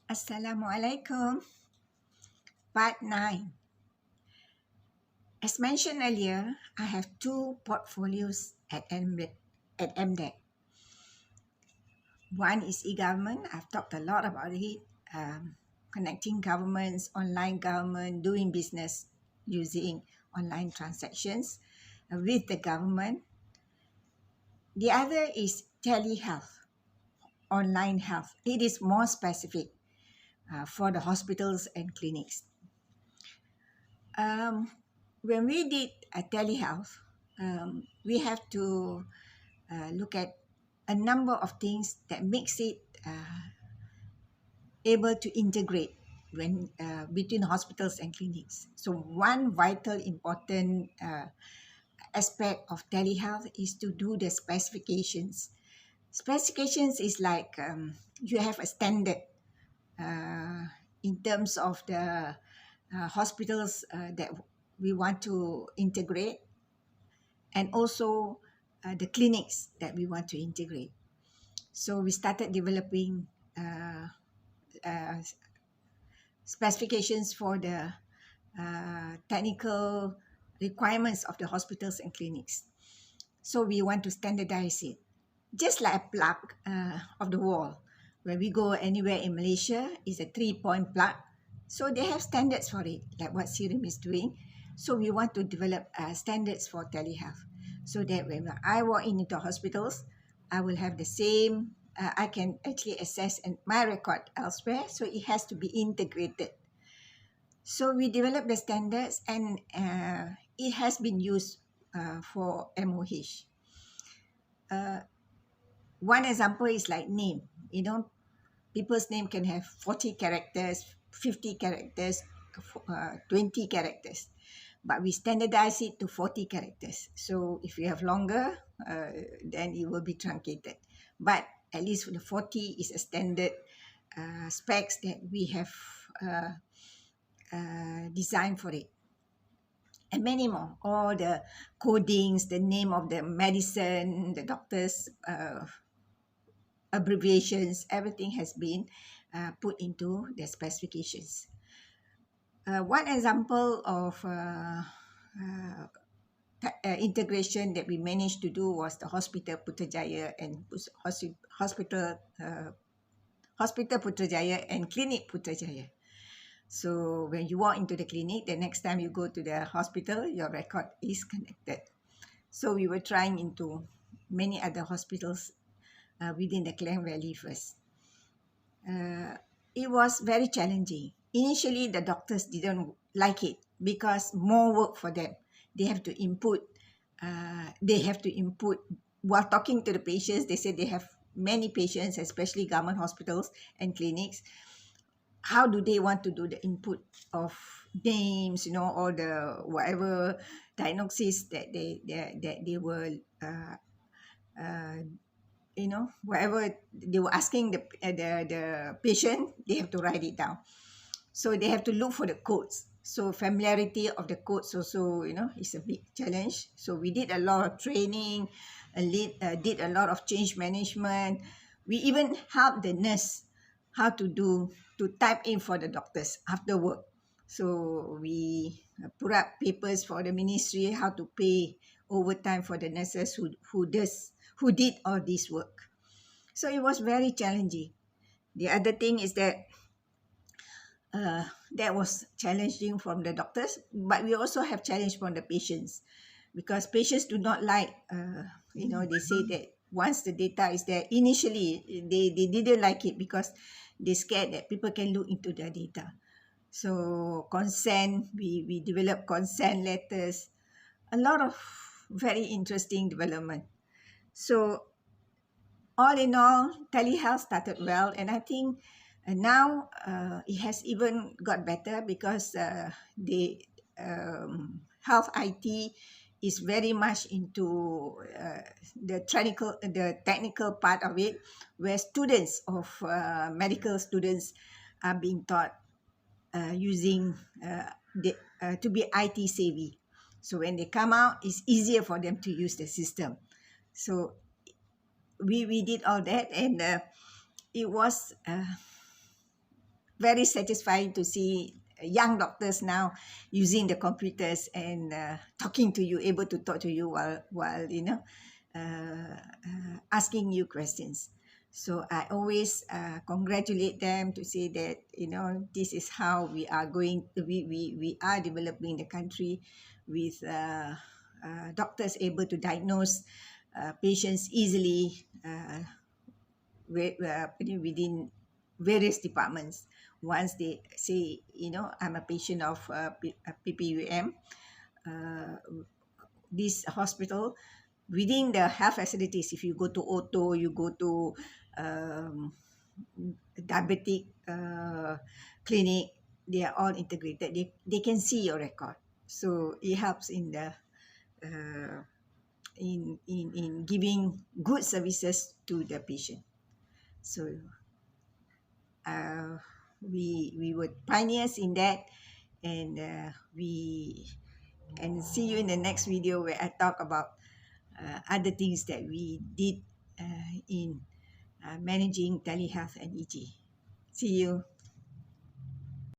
Assalamualaikum. Part 9. As mentioned earlier, I have two portfolios at MDEC. One is e-government. I've talked a lot about it. Connecting governments, online government, doing business using online transactions with the government. The other is telehealth, online health. It is more specific for the hospitals and clinics. When we did a telehealth, we have to look at a number of things that makes it able to integrate when between hospitals and clinics. So one vital important aspect of telehealth is to do the specifications. Specifications is like you have a standard in terms of the hospitals that we want to integrate, and also the clinics that we want to integrate. So we started developing specifications for the technical requirements of the hospitals and clinics. So we want to standardize it, just like a plug of the wall. When we go anywhere in Malaysia, it's a 3-point plug. So they have standards for it, like what Serum is doing. So we want to develop standards for telehealth, so that when I walk into hospitals, I will have the same, I can actually access my record elsewhere, so it has to be integrated. So we developed the standards, and it has been used for MOH. One example is like name. People's name can have 40 characters, 50 characters, 20 characters. But we standardize it to 40 characters. So if you have longer, then it will be truncated. But at least for the 40 is a standard specs that we have designed for it. And many more. All the codings, the name of the medicine, the doctor's abbreviations, everything has been put into the specifications. One example of integration that we managed to do was the Hospital Putrajaya and Hospital Putrajaya and Clinic Putrajaya. So when you walk into the clinic, the next time you go to the hospital, your record is connected. So we were trying into many other hospitals within the Klang Valley first. It was very challenging. Initially, the doctors didn't like it because more work for them. They have to input. While talking to the patients. They said they have many patients, especially government hospitals and clinics. How do they want to do the input of names, or the whatever diagnosis that they were whatever they were asking the patient, they have to write it down. So they have to look for the codes. So familiarity of the codes also, is a big challenge. So we did a lot of training, did a lot of change management. We even helped the nurse how to type in for the doctors after work. So we put up papers for the ministry how to pay overtime for the nurses who did all this work. So it was very challenging. The other thing is that that was challenging from the doctors, but we also have challenge from the patients, because patients do not like, they say that once the data is there, initially they didn't like it because they scared that people can look into their data. So consent, we developed consent letters, a lot of very interesting development. So all in all, telehealth started well, and I think now it has even got better because the health IT is very much into the technical part of it, where students of medical students are being taught using to be IT savvy. So when they come out, it's easier for them to use the system. So we did all that, and it was very satisfying to see young doctors now using the computers and talking to you, able to talk to you while asking you questions. So I always congratulate them to say that this is how we are going. We are developing the country with doctors able to diagnose patients easily within various departments. Once they say, I'm a patient of PPUM, uh, this hospital, within the health facilities, if you go to auto, you go to um, diabetic clinic, they are all integrated. They can see your record. So it helps in the uh, in giving good services to the patient. So we were pioneers in that, and we and see you in the next video where I talk about other things that we did in managing telehealth and EG. See you.